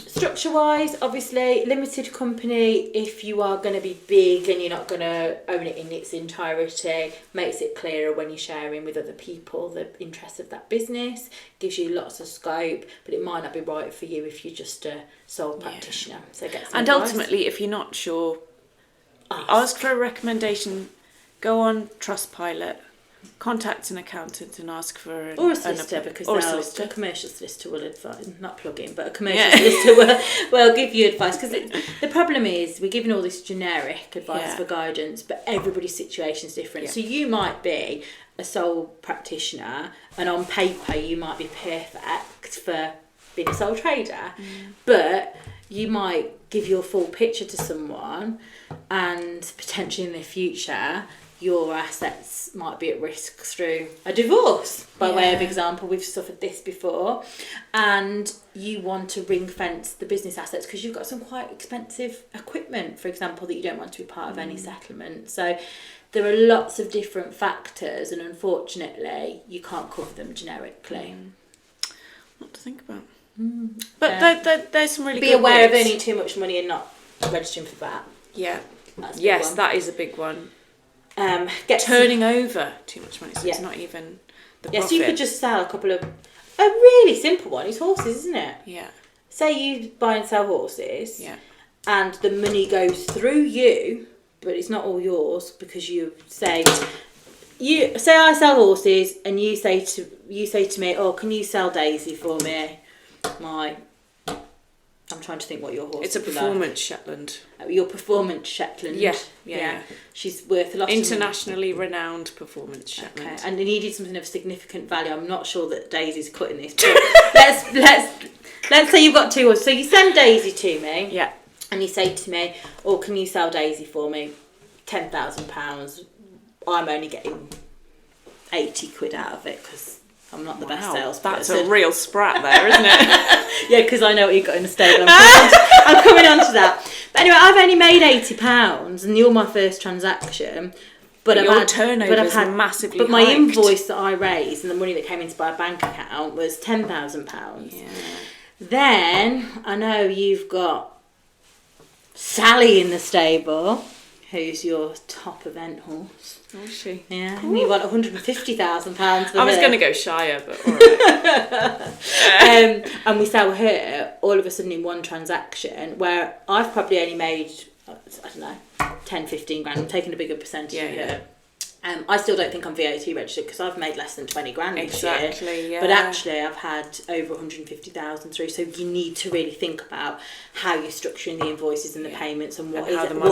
Structure-wise, obviously, limited company, if you are going to be big and you're not going to own it in its entirety, makes it clearer when you're sharing with other people the interests of that business, gives you lots of scope, but it might not be right for you if you're just a sole practitioner. So get some advice. Ultimately, if you're not sure, ask for a recommendation, go on Trustpilot, contact an accountant and ask for or a solicitor, because a commercial solicitor will advise, not plug in, but a commercial solicitor will give you advice, because the problem is we're giving all this generic advice for guidance, but everybody's situation is different. So you might be a sole practitioner and on paper you might be perfect for being a sole trader, but you might give your full picture to someone and potentially in the future your assets might be at risk through a divorce, by way of example. We've suffered this before, and you want to ring fence the business assets because you've got some quite expensive equipment, for example, that you don't want to be part of any settlement. So there are lots of different factors, and unfortunately you can't cover them generically. What to think about. But there's some really be good aware bits. of earning too much money and not registering for that. Yes, that is a big one. Turning over too much money, so it's not even the profit. So you could just sell a couple of... A really simple one is horses, isn't it? Yeah. Say you buy and sell horses, and the money goes through you, but it's not all yours, because you say I sell horses, and you say to me, oh, can you sell Daisy for me? I'm trying to think what your horse is. It's a performance Shetland. Your performance Shetland. Yeah. She's worth a lot. Internationally renowned performance Shetland. Okay. And they needed something of significant value. I'm not sure that Daisy's cutting this, but let's say you've got two horses. So you send Daisy to me. Yeah. And you say to me, oh, can you sell Daisy for me? £10,000. I'm only getting 80 quid out of it because I'm not the best salesperson. That's a real sprat there, isn't it? Yeah, because I know what you've got in the stable. I'm coming on to that. But anyway, I've only made £80 and you're my first transaction. But your turnover is massively But my hiked. invoice that I raised and the money that came into my bank account was £10,000. Yeah. Then I know you've got Sally in the stable, who's your top event horse. Oh, is she? Yeah, and you want £150,000 for I was her. going to go shyer, but all right. And we sell her all of a sudden in one transaction, where I've probably only made, I don't know, 10, 15 grand. I'm taking a bigger percentage of her. I still don't think I'm VAT registered because I've made less than 20 grand this year. Exactly, yeah. But actually I've had over 150,000 through. So you need to really think about how you're structuring the invoices and the payments and what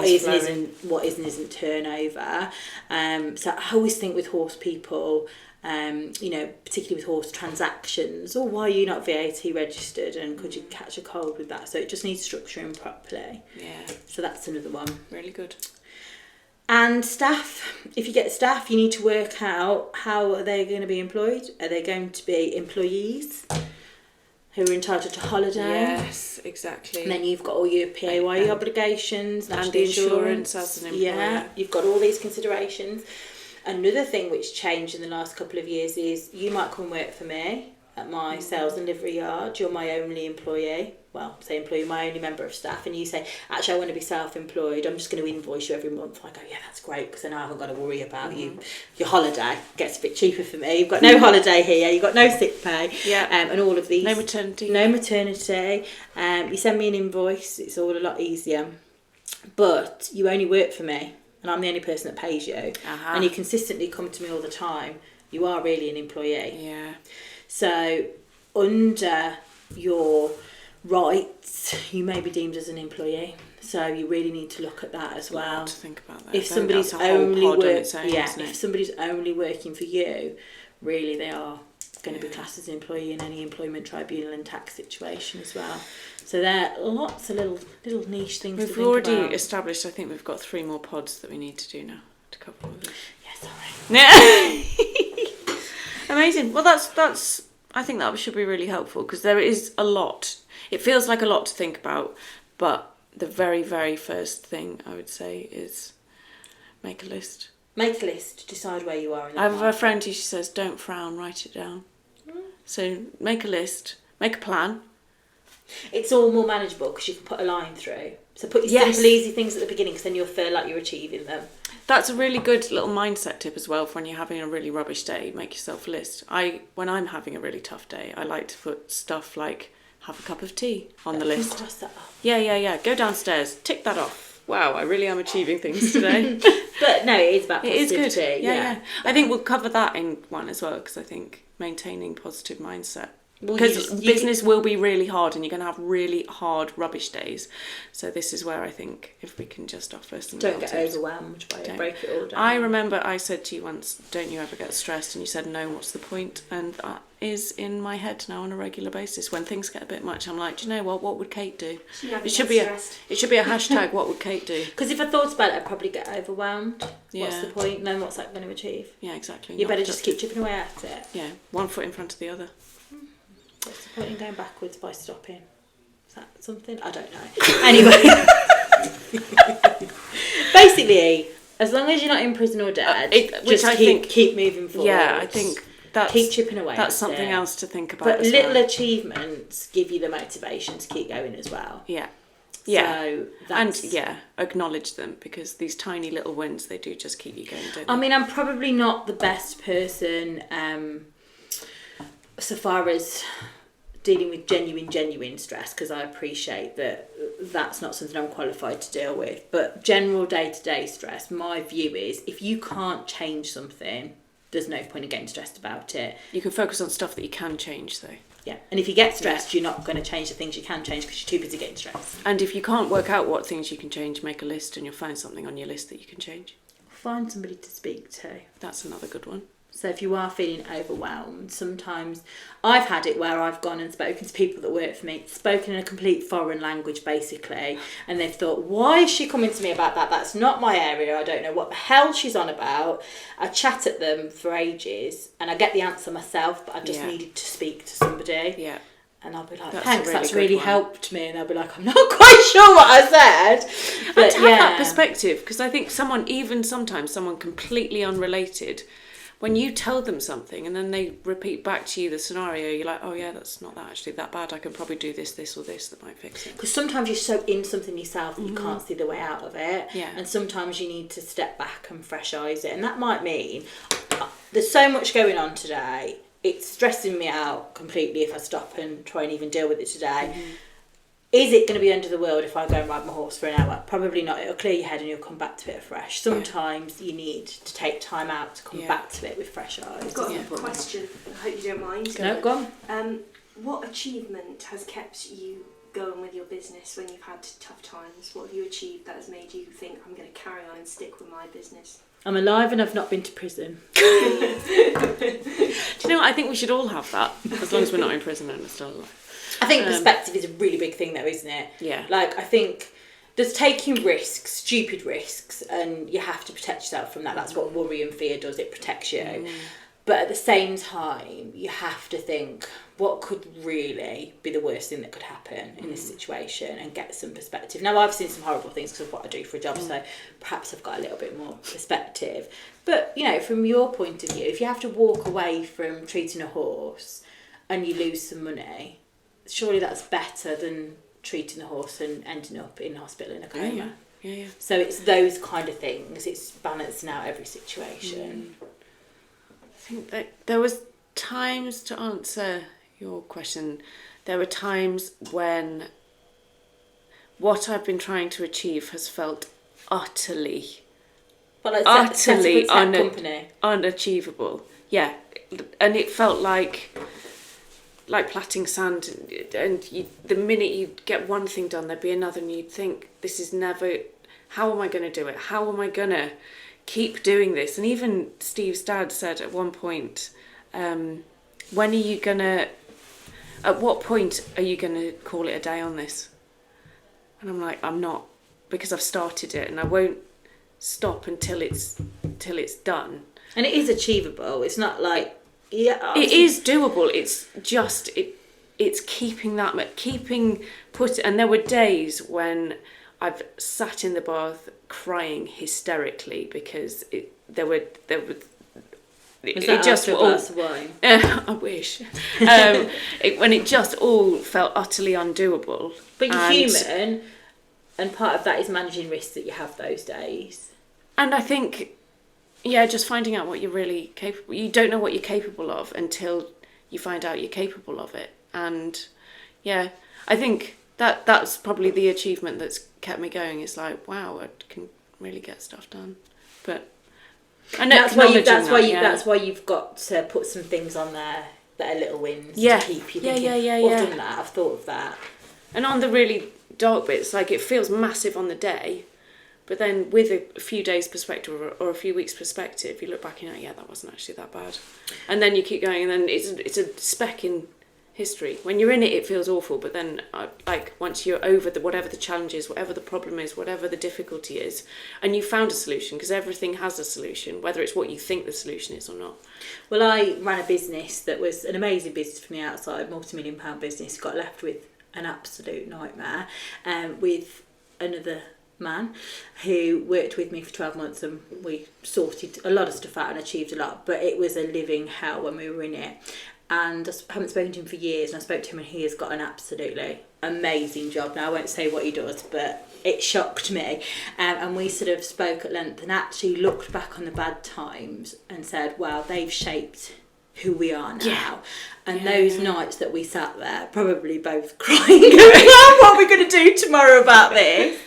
is and isn't turnover. So I always think with horse people, particularly with horse transactions, why are you not VAT registered and could you catch a cold with that? So it just needs structuring properly. Yeah. So that's another one. Really good. And staff, if you get staff, you need to work out how are they going to be employed. Are they going to be employees who are entitled to holiday? Yes, exactly. And then you've got all your PAYE obligations, and the insurance as an employer. Yeah, you've got all these considerations. Another thing which changed in the last couple of years is you might come and work for me at my sales and livery yard. You're my only employee. Well, say employee, my only member of staff, and you say, actually, I want to be self-employed. I'm just going to invoice you every month. I go, yeah, that's great, because then I haven't got to worry about you. Your holiday gets a bit cheaper for me. You've got no holiday here. You've got no sick pay. Yeah. And all of these. No maternity. No maternity. You send me an invoice. It's all a lot easier. But you only work for me, and I'm the only person that pays you. And you consistently come to me all the time. You are really an employee. Yeah. So under your rights, you may be deemed as an employee. So you really need to look at that as well. To think about that. If somebody's if somebody's only working for you, really they are going to be classed as an employee in any employment tribunal and tax situation as well. So there are lots of little niche things. We've already established. I think we've got 3 more pods that we need to do now to cover all this. Yeah, sorry. Amazing. Well, that's. I think that should be really helpful because there is a lot. It feels like a lot to think about, but the very, very first thing I would say is make a list. Make a list. Decide where you are in that. I have a friend who says, "Don't frown, write it down." So make a list, make a plan, It's all more manageable because you can put a line through. So put your simple, easy things at the beginning because then you'll feel like you're achieving them. That's a really good little mindset tip as well for when you're having a really rubbish day. Make yourself a list. When I'm having a really tough day, I like to put stuff like have a cup of tea on the list. Cross that off. Yeah. Go downstairs, tick that off. Wow, I really am achieving things today. But no, it is about positivity. It is good. Yeah. I think we'll cover that in one as well because I think maintaining positive mindset. Because business will be really hard and you're going to have really hard rubbish days. So this is where I think if we can just offer some Don't get overwhelmed by it, break it all down. I remember I said to you once, don't you ever get stressed? And you said, no, what's the point? And that is in my head now on a regular basis. When things get a bit much, I'm like, do you know what would Kate do? It should be a hashtag, what would Kate do? Because if I thought about it, I'd probably get overwhelmed. Yeah. What's the point? Then what's that going to achieve? Yeah, exactly. You better just keep chipping away at it. Yeah, one foot in front of the other. What's the point in going backwards by stopping? Is that something? I don't know. Anyway. Basically, as long as you're not in prison or dead, keep moving forward. Yeah, I think keep chipping away. That's something else to think about. But little achievements give you the motivation to keep going as well. Yeah. So acknowledge them because these tiny little wins, they do just keep you going, don't they? I mean, I'm probably not the best person so far as dealing with genuine stress, because I appreciate that that's not something I'm qualified to deal with. But general day-to-day stress, my view is if you can't change something, there's no point in getting stressed about it. You can focus on stuff that you can change, though. Yeah, and if you get stressed, you're not going to change the things you can change because you're too busy getting stressed. And if you can't work out what things you can change, make a list and you'll find something on your list that you can change. Find somebody to speak to. That's another good one. So if you are feeling overwhelmed, sometimes I've had it where I've gone and spoken to people that work for me, spoken in a complete foreign language basically, and they've thought, why is she coming to me about that? That's not my area. I don't know what the hell she's on about. I chat at them for ages and I get the answer myself, but I just needed to speak to somebody. Yeah. And I'll be like, thanks, that's really helped me. And I'll be like, I'm not quite sure what I said. But to have that perspective, because I think sometimes someone completely unrelated, when you tell them something and then they repeat back to you the scenario, you're like, oh yeah, that's not actually that bad. I can probably do this or this that might fix it. Because sometimes you're so in something yourself that you can't see the way out of it. Yeah. And sometimes you need to step back and fresh eyes it. And that might mean there's so much going on today. It's stressing me out completely if I stop and try and even deal with it today. Mm-hmm. Is it going to be under the world if I go and ride my horse for an hour? Probably not. It'll clear your head and you'll come back to it fresh. Sometimes you need to take time out to come back to it with fresh eyes. I've got a question. I hope you don't mind. No, go on. What achievement has kept you going with your business when you've had tough times? What have you achieved that has made you think, I'm going to carry on and stick with my business? I'm alive and I've not been to prison. Do you know what? I think we should all have that, as long as we're not in prison and we're still alive. I think perspective is a really big thing though, isn't it? Yeah. Like, I think there's taking risks, stupid risks, and you have to protect yourself from that. That's what worry and fear does, it protects you. Mm. But at the same time, you have to think, what could really be the worst thing that could happen in this situation, and get some perspective. Now, I've seen some horrible things because of what I do for a job, so perhaps I've got a little bit more perspective. But, you know, from your point of view, if you have to walk away from treating a horse and you lose some money, surely that's better than treating the horse and ending up in hospital in a coma. Yeah. So it's those kind of things. It's balancing out every situation. I think that there was times, to answer your question, there were times when what I've been trying to achieve has felt utterly unachievable. Yeah, and it felt like plaiting sand, and the minute you get one thing done, there'd be another, and you'd think, this is never, how am I going to do it? How am I going to keep doing this? And even Steve's dad said at one point, at what point are you going to call it a day on this? And I'm like, I'm not, because I've started it and I won't stop until it's done. And it is achievable. It's not like, it is doable. It's just it's keeping and there were days when I've sat in the bath crying hysterically because there were it just all, a glass of wine? I wish. When it just all felt utterly undoable. But you're human, and part of that is managing risks that you have those days. And I think, just finding out what you're really capable. You don't know what you're capable of until you find out you're capable of it. And I think that's probably the achievement that's kept me going. It's like, wow, I can really get stuff done. But I know that's why you've got to put some things on there that are little wins to keep you thinking, I've done that, I've thought of that. And on the really dark bits, like it feels massive on the day, but then with a few days perspective or a few weeks perspective, you look back and you're like, that wasn't actually that bad. And then you keep going, and then it's a speck in history. When you're in it, it feels awful, but then once you're over whatever the challenge is, whatever the problem is, whatever the difficulty is, and you found a solution, because everything has a solution, whether it's what you think the solution is or not. Well, I ran a business that was an amazing business from the outside, multi-million-pound business, got left with an absolute nightmare, with another man who worked with me for 12 months, and we sorted a lot of stuff out and achieved a lot, but it was a living hell when we were in it. And I haven't spoken to him for years, and I spoke to him, and he has got an absolutely amazing job now. I won't say what he does, but it shocked me. And we sort of spoke at length and actually looked back on the bad times and said, wow, they've shaped who we are now. And those nights that we sat there, probably both crying, what are we going to do tomorrow about this,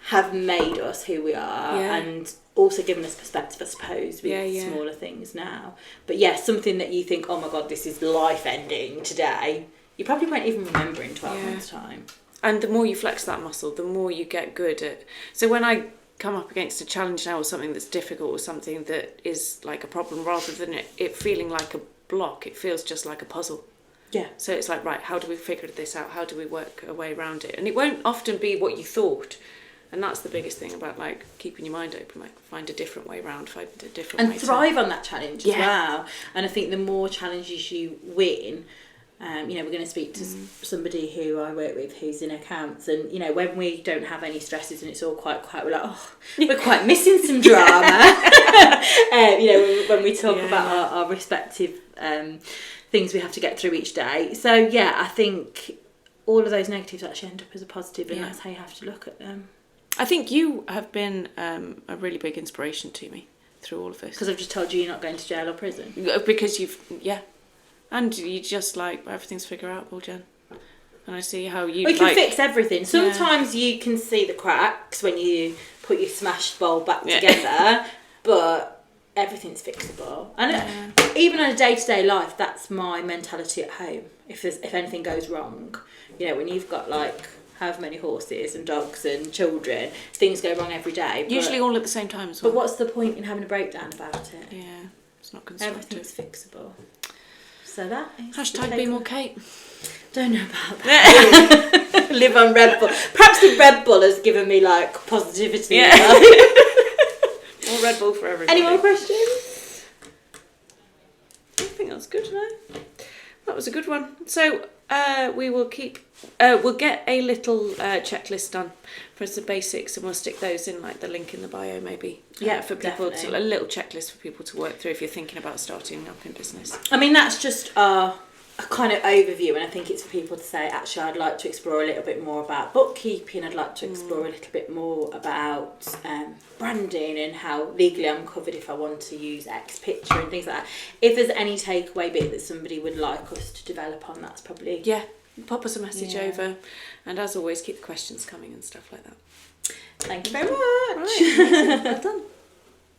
have made us who we are. And also given us perspective, I suppose, with smaller things now. But something that you think, oh my God, this is life-ending today, you probably won't even remember in 12 months' time. And the more you flex that muscle, the more you get good at... So when I come up against a challenge now, or something that's difficult, or something that is like a problem, rather than it feeling like a block, it feels just like a puzzle. Yeah. So it's like, right, how do we figure this out? How do we work our way around it? And it won't often be what you thought. And that's the biggest thing about keeping your mind open, find a different way around, find a different way and thrive on that challenge as well. And I think the more challenges you win, we're going to speak to somebody who I work with who's in accounts, and when we don't have any stresses and it's all quite we're like, we're quite missing some drama. When we talk about our respective things we have to get through each day. So I think all of those negatives actually end up as a positive, and that's how you have to look at them. I think you have been a really big inspiration to me through all of this. Because I've just told you you're not going to jail or prison. Because and you just everything's figureoutable, Jen. And I see how you... We can fix everything. Sometimes you can see the cracks when you put your smashed bowl back together, but everything's fixable. And even on a day-to-day life, that's my mentality at home. If anything goes wrong, when you've got however many horses and dogs and children, things go wrong every day. Usually all at the same time as well. But what's the point in having a breakdown about it? Yeah, it's not constructive. Everything's fixable. So that is... Hashtag be more Kate. Don't know about that. Live on Red Bull. Perhaps the Red Bull has given me positivity. Yeah. More Red Bull for everybody. Any more questions? I think that's good, no? That was a good one. So we will keep... we'll get a little checklist done for the basics, and we'll stick those in the link in the bio maybe. For people a little checklist for people to work through if you're thinking about starting up in business. I mean, that's just a kind of overview, and I think it's for people to say, actually, I'd like to explore a little bit more about bookkeeping, I'd like to explore a little bit more about branding and how legally I'm covered if I want to use X picture and things like that. If there's any takeaway bit that somebody would like us to develop on, that's probably... Pop us a message over, and as always, keep the questions coming and stuff like that. Thank you very much. Right. Well done.